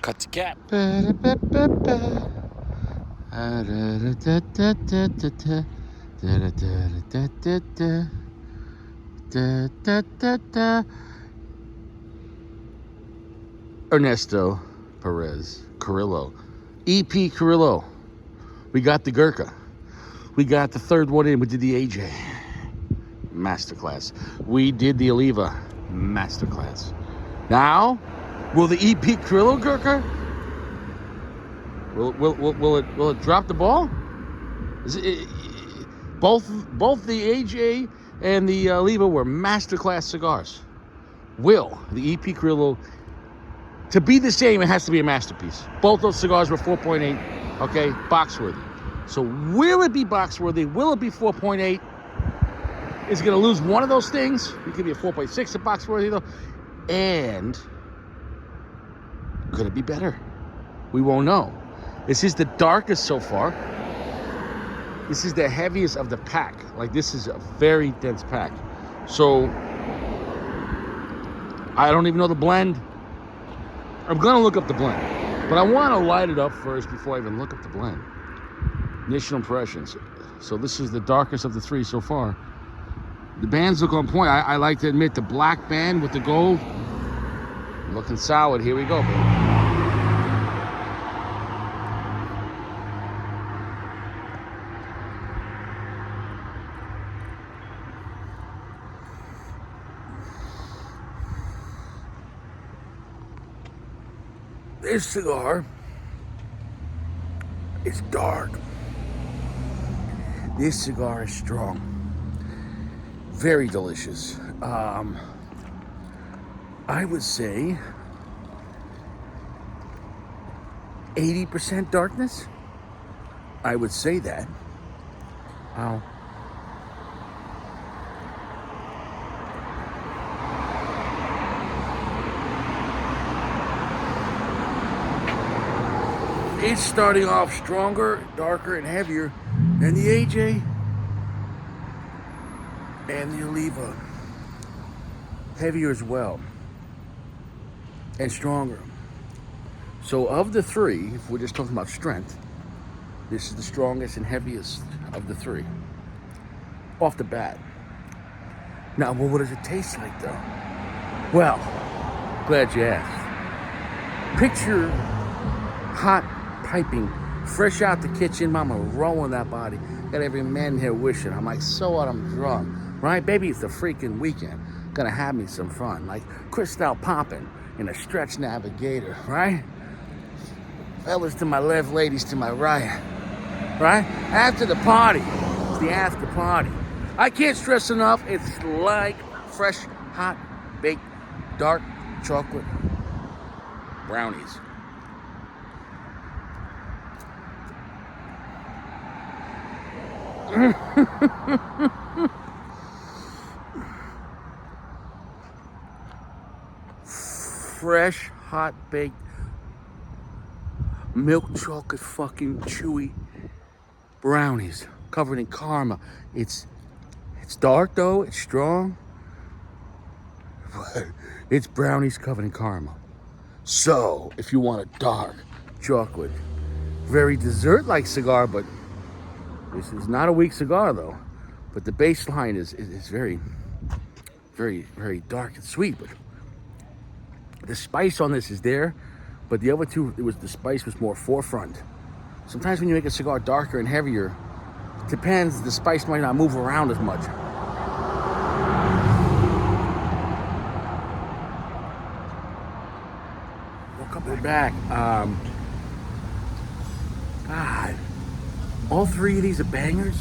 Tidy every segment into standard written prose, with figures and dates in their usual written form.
Cut the cap. Ernesto Perez Carrillo, EP Carrillo. We got the Gurkha. We got the third one in. We did the AJ Masterclass. We did the Oliva Masterclass. Now, will the EP Carrillo Gurkha? Will it drop the ball? Both the AJ and the Oliva were Masterclass cigars. Will the EP Carrillo, to be the same, it has to be a masterpiece. Both those cigars were 4.8, okay, box worthy. So will it be box worthy? Will it be 4.8? Is it going to lose one of those things? It could be a 4.6 at box worthy though. And could it be better? We won't know. This is the darkest so far. This is the heaviest of the pack. Like, this is a very dense pack. So I don't even know the blend. I'm gonna look up the blend, but I want to light it up first before I even look up the blend. Initial impressions. So this is the darkest of the three so far. The bands look on point. I like to admit the black band with the gold looking solid. Here we go, baby. This cigar is dark. This cigar is strong. Very delicious. I would say 80% darkness. I would say that. Wow. It's starting off stronger, darker, and heavier than the AJ and the Oliva. Heavier as well, and stronger. So of the three, if we're just talking about strength, this is the strongest and heaviest of the three, off the bat. Now, well, what does it taste like though? Well, glad you asked. Picture hot piping, fresh out the kitchen, mama rolling that body. Got every man here wishing. I'm like, so what, I'm drunk, right? Baby, it's the freaking weekend. Gonna have me some fun. Like Cristal popping in a stretch navigator, right? Fellas to my left, ladies to my right, right? After the party, it's the after party. I can't stress enough, it's like fresh, hot, baked, dark chocolate brownies. Fresh, hot baked milk chocolate fucking chewy brownies covered in caramel. It's dark though, it's strong, but it's brownies covered in caramel. So if you want a dark chocolate, very dessert-like cigar, but this is not a weak cigar though, but the baseline is very, very, very dark and sweet. But the spice on this is there, but the other two, the spice was more forefront. Sometimes when you make a cigar darker and heavier, it depends, the spice might not move around as much. We're back. God, all three of these are bangers.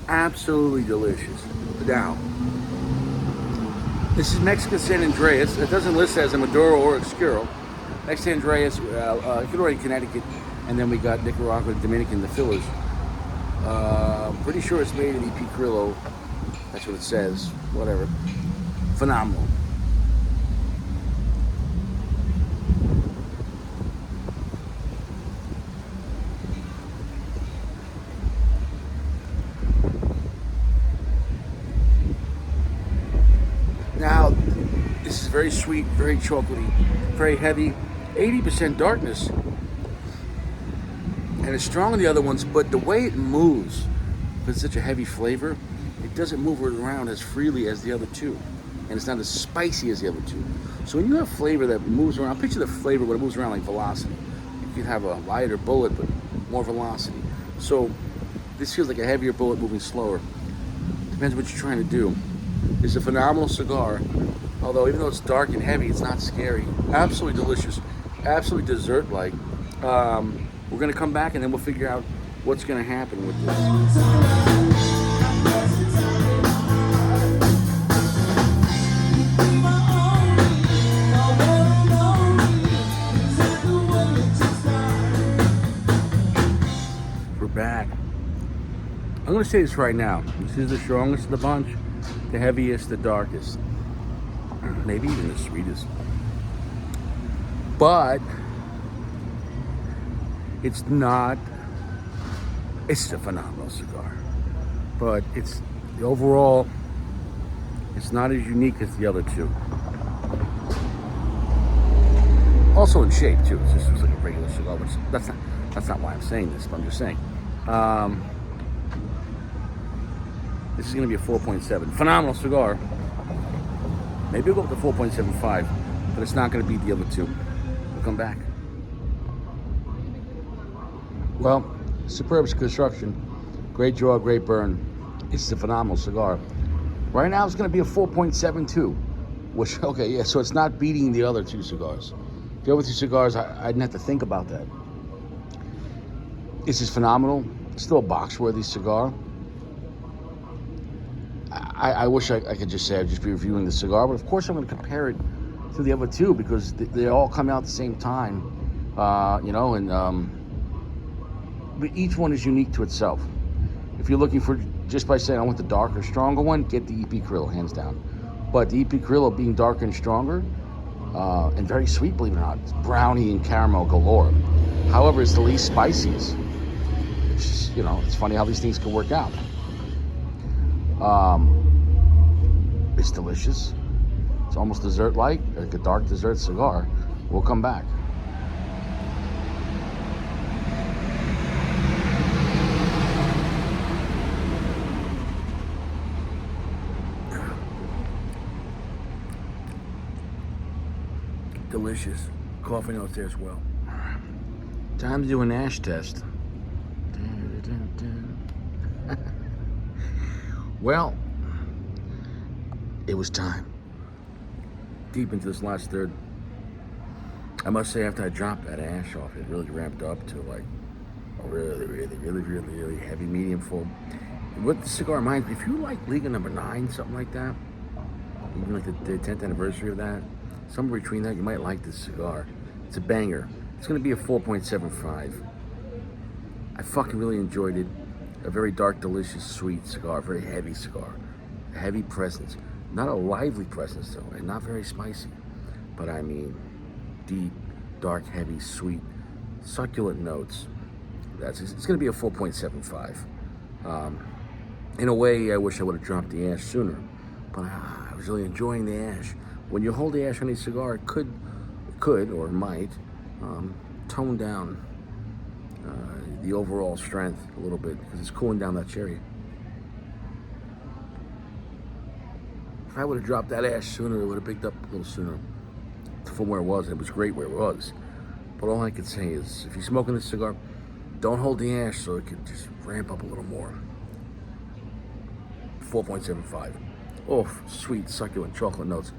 Absolutely delicious. Now, this is Mexican San Andreas. It doesn't list as a Maduro or Obscuro. Mexican San Andreas, Ecuador, Connecticut, and then we got Nicaragua, Dominican, the fillers. Pretty sure it's made in EP Carrillo. That's what it says. Whatever. Phenomenal. Now, this is very sweet, very chocolatey, very heavy, 80% darkness, and it's strong in the other ones, but the way it moves, because it's such a heavy flavor, it doesn't move around as freely as the other two, and it's not as spicy as the other two. So when you have flavor that moves around, picture the flavor when it moves around like velocity. You can have a lighter bullet, but more velocity. So this feels like a heavier bullet moving slower. Depends what you're trying to do. It's a phenomenal cigar, although even though it's dark and heavy, it's not scary. Absolutely delicious, absolutely dessert-like. We're gonna come back and then we'll figure out what's gonna happen with this. We're back. I'm gonna say this right now. This is the strongest of the bunch, the heaviest, the darkest, maybe even the sweetest. But it's not. It's a phenomenal cigar, but it's overall. It's not as unique as the other two. Also in shape too. It just looks like a regular cigar, which that's not why I'm saying this. But I'm just saying. This is going to be a 4.7. Phenomenal cigar. Maybe we'll go up to 4.75, but it's not going to beat the other two. We'll come back. Well, superb construction. Great draw, great burn. It's a phenomenal cigar. Right now it's going to be a 4.72, which, okay, yeah, so it's not beating the other two cigars. The other two cigars, I didn't have to think about that. This is phenomenal. It's still a box-worthy cigar. I wish I could just say I'd just be reviewing the cigar, but of course I'm going to compare it to the other two because they all come out at the same time, but each one is unique to itself. If you're looking for, just by saying I want the darker, stronger one, get the EP Carrillo, hands down. But the EP Carrillo being darker and stronger, and very sweet, believe it or not, it's brownie and caramel galore. However, it's the least spiciest. It's just, it's funny how these things can work out. It's delicious. It's almost dessert-like, like a dark dessert cigar. We'll come back. Delicious. Coffee notes there as well. Time to do an ash test. Well, it was time. Deep into this last third. I must say, after I dropped that ash off, it really ramped up to like a really heavy medium full. And what the cigar reminds me, if you like Liga number 9, something like that, even like the 10th anniversary of that, somewhere between that, you might like this cigar. It's a banger. It's gonna be a 4.75. I fucking really enjoyed it. A very dark, delicious, sweet cigar, very heavy cigar. A heavy presence. Not a lively presence though, and not very spicy. But I mean, deep, dark, heavy, sweet, succulent notes. It's gonna be a 4.75. In a way, I wish I would have dropped the ash sooner, but I was really enjoying the ash. When you hold the ash on a cigar, it could or might tone down the overall strength a little bit because it's cooling down that cherry. If I would have dropped that ash sooner, it would have picked up a little sooner from where it was. It was great where it was. But all I could say is, if you're smoking this cigar, don't hold the ash so it can just ramp up a little more. 4.75. Oh, sweet, succulent chocolate notes.